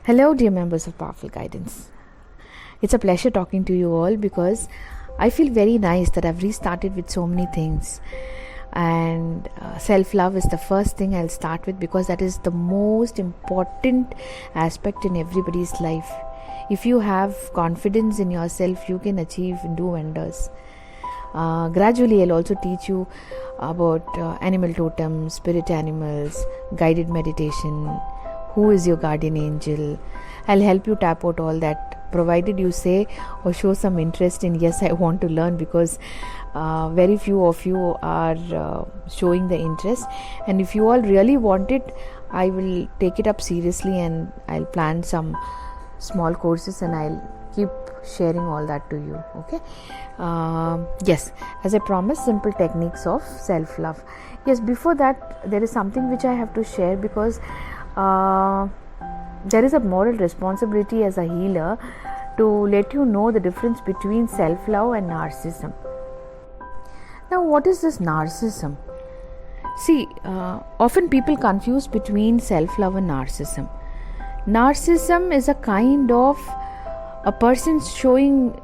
Hello, dear members of Powerful Guidance. It's a pleasure talking to you all because I feel very nice that I've restarted with so many things. And self-love is the first thing I'll start with because that is the most important aspect in everybody's life. If you have confidence in yourself, you can achieve and do wonders. Gradually, I'll also teach you about animal totems, spirit animals, guided meditation, who is your guardian angel. I'll help you tap out all that, provided you say or show some interest in, yes, I want to learn, because very few of you are showing the interest. And if you all really want it, I will take it up seriously and I'll plan some small courses and I'll keep sharing all that to you. Okay. Yes, as I promised, simple techniques of self-love. Yes, before that, there is something which I have to share because there is a moral responsibility as a healer to let you know the difference between self-love and narcissism. Now, what is this narcissism? See, often people confuse between self-love and narcissism. Narcissism is a kind of a person showing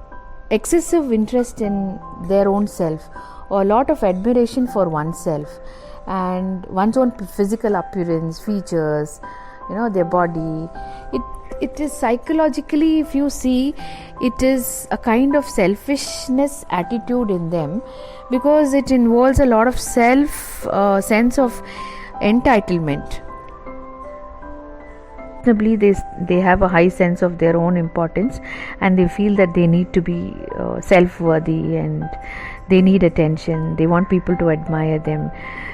excessive interest in their own self or a lot of admiration for oneself and one's own physical appearance, features, their body. It is psychologically, if you see, it is a kind of selfishness attitude in them because it involves a lot of sense of entitlement. They have a high sense of their own importance and they feel that they need to be self-worthy and they need attention. They want people to admire them.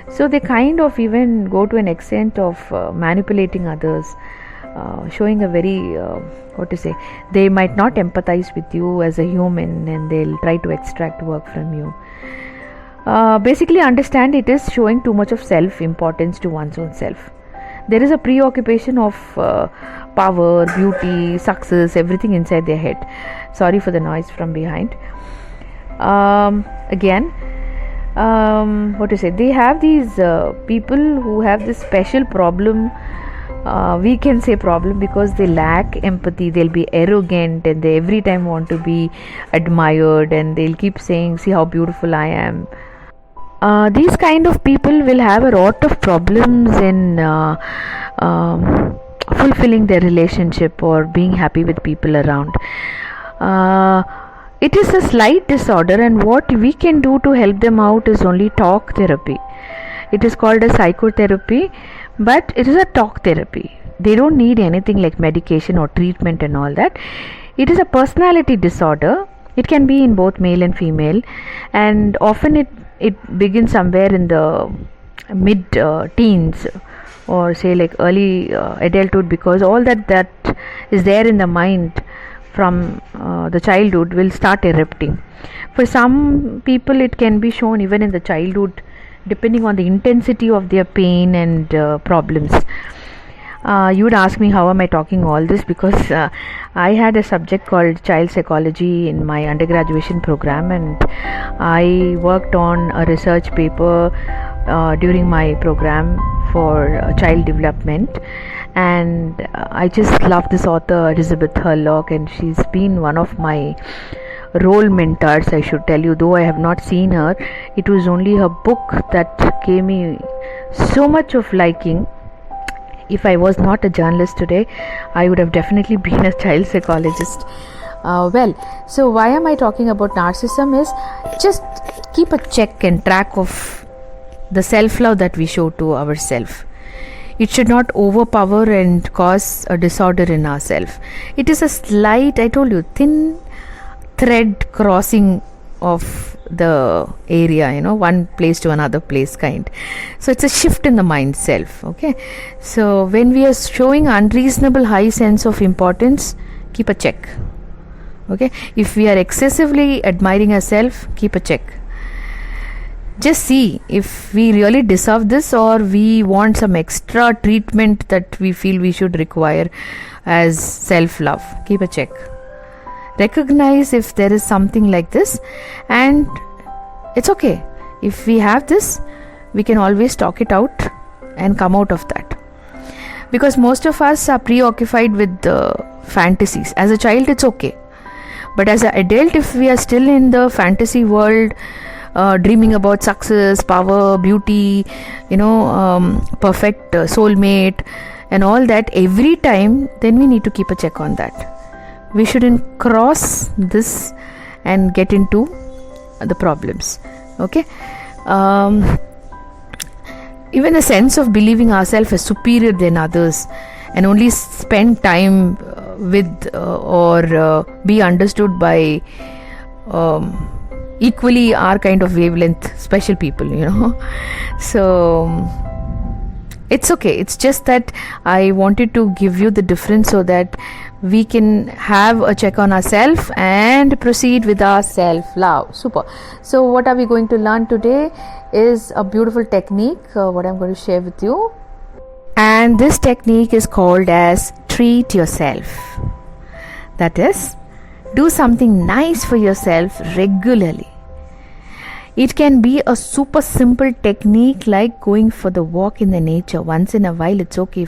So they kind of even go to an extent of manipulating others, showing a very, they might not empathize with you as a human and they'll try to extract work from you. Basically understand it is showing too much of self-importance to one's own self. There is a preoccupation of power, beauty, success, everything inside their head. Sorry for the noise from behind. They have these people who have this special problem. We can say problem because they lack empathy. They'll be arrogant and they every time want to be admired and they'll keep saying, see how beautiful I am. These kind of people will have a lot of problems in fulfilling their relationship or being happy with people around. It is a slight disorder, and what we can do to help them out is only talk therapy. It is called a psychotherapy, but it is a talk therapy. They don't need anything like medication or treatment and all that. It is a personality disorder. It can be in both male and female, and often it begins somewhere in the mid teens or say like early adulthood, because all that is there in the mind from the childhood will start erupting. For some people it can be shown even in the childhood, depending on the intensity of their pain and problems. You would ask me how am I talking all this, because I had a subject called child psychology in my undergraduation program, and I worked on a research paper during my program for child development, and I just love this author Elizabeth Hurlock, and she's been one of my role mentors, I should tell you. Though I have not seen her, it was only her book that gave me so much of liking. If I was not a journalist today, I would have definitely been a child psychologist. So why am I talking about narcissism is just keep a check and track of the self-love that we show to ourselves. It should not overpower and cause a disorder in ourselves. It is a slight, I told you, thin thread crossing of the area, one place to another place kind. So it's a shift in the mind self. Okay, so when we are showing unreasonable high sense of importance, keep a check. Okay, if we are excessively admiring ourselves, keep a check. Just see if we really deserve this or we want some extra treatment that we feel we should require as self-love. Keep a check. Recognize if there is something like this, and it's okay. If we have this, we can always talk it out and come out of that. because most of us are preoccupied with the fantasies. As a child it's okay, but as an adult, if we are still in the fantasy world, dreaming about success, power, beauty, perfect soulmate and all that every time, then we need to keep a check on that. We shouldn't cross this and get into the problems. Okay. Even the sense of believing ourselves as superior than others and only spend time with or be understood by equally our kind of wavelength special people, so it's okay. It's just that I wanted to give you the difference so that we can have a check on ourselves and proceed with our self-love. Super. So what are we going to learn today is a beautiful technique, what I'm going to share with you, and this technique is called as treat yourself. That is, do something nice for yourself regularly. It can be a super simple technique like going for the walk in the nature once in a while. It's okay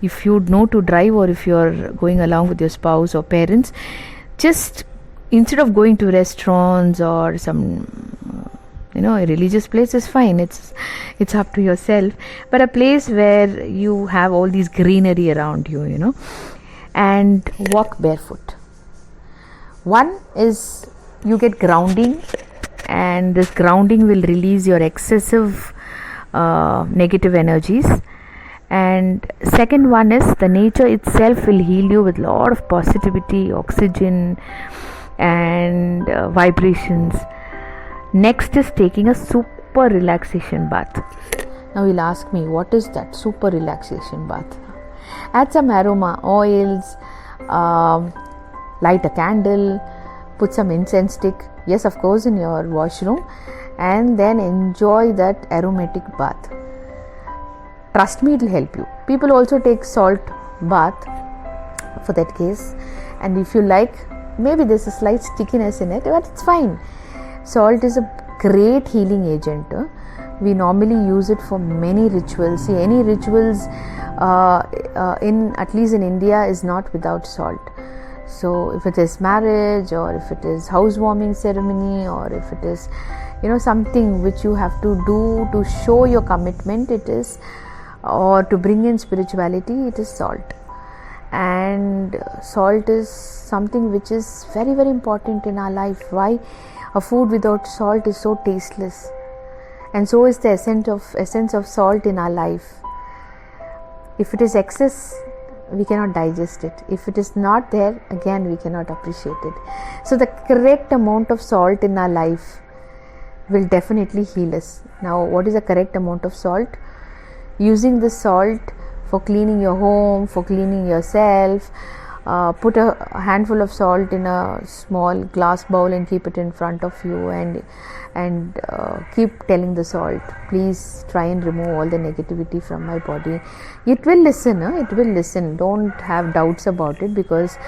if you know to drive, or if you're going along with your spouse or parents. Just instead of going to restaurants or some a religious place is fine. It's up to yourself, but a place where you have all these greenery around you, and walk barefoot. One is you get grounding, and this grounding will release your excessive negative energies. And second one is the nature itself will heal you with lot of positivity, oxygen and vibrations. Next is taking a super relaxation bath. Now you'll ask me, what is that super relaxation bath? Add some aroma oils, light a candle, put some incense stick, yes, of course, in your washroom, and then enjoy that aromatic bath. Trust me, it will help you. People also take salt bath for that case, and if you like, maybe there's a slight stickiness in it, but it's fine. Salt is a great healing agent. We normally use it for many rituals. See, any rituals at least in India is not without salt. So if it is marriage, or if it is housewarming ceremony, or if it is something which you have to do to show your commitment, it is, or to bring in spirituality, it is salt. And salt is something which is very, very important in our life. Why? A food without salt is so tasteless, and so is the essence of salt in our life. If it is excess, we cannot digest it. If it is not there, again we cannot appreciate it. So the correct amount of salt in our life will definitely heal us. Now, what is the correct amount of salt? Using the salt for cleaning your home, for cleaning yourself. Put a handful of salt in a small glass bowl and keep it in front of you, and keep telling the salt, please try and remove all the negativity from my body. It will listen. It will listen. Don't have doubts about it, because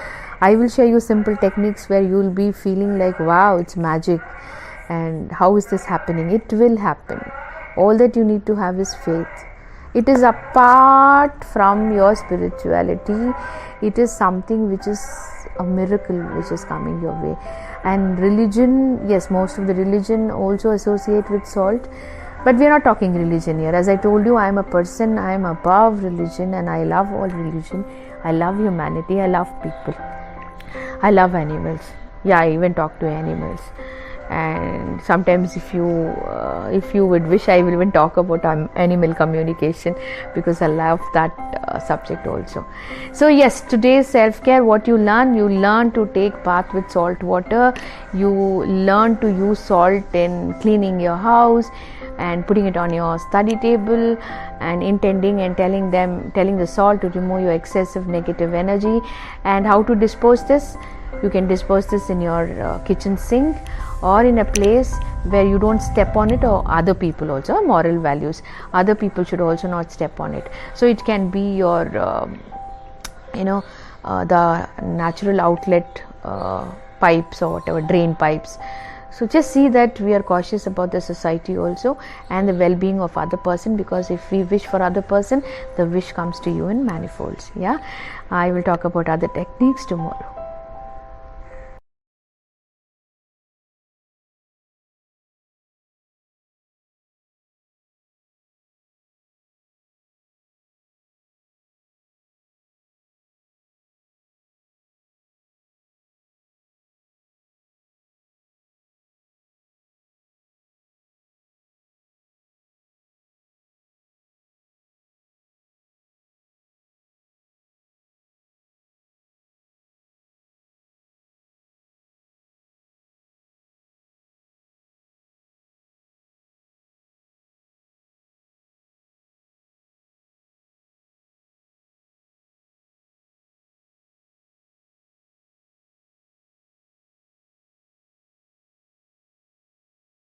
I will share you simple techniques where you will be feeling like, wow, it's magic, and how is this happening? It will happen. All that you need to have is faith. It is apart from your spirituality. It is something which is a miracle which is coming your way. And religion, yes, most of the religion also associate with salt, but we are not talking religion here. As I told you, I am a person, I am above religion, and I love all religion. I love humanity, I love people, I love animals. Yeah, I even talk to animals. And sometimes if you would wish, I will even talk about animal communication, because I love that subject also. So yes, today's self-care, what you learn to take bath with salt water. You learn to use salt in cleaning your house and putting it on your study table, and intending and telling the salt to remove your excessive negative energy. And how to dispose this? You can dispose this in your kitchen sink, or in a place where you don't step on it, or other people also. Moral values, other people should also not step on it. So it can be your the natural outlet pipes, or whatever, drain pipes. So just see that we are cautious about the society also and the well-being of other person, because if we wish for other person, the wish comes to you in manifolds. Yeah, I will talk about other techniques tomorrow.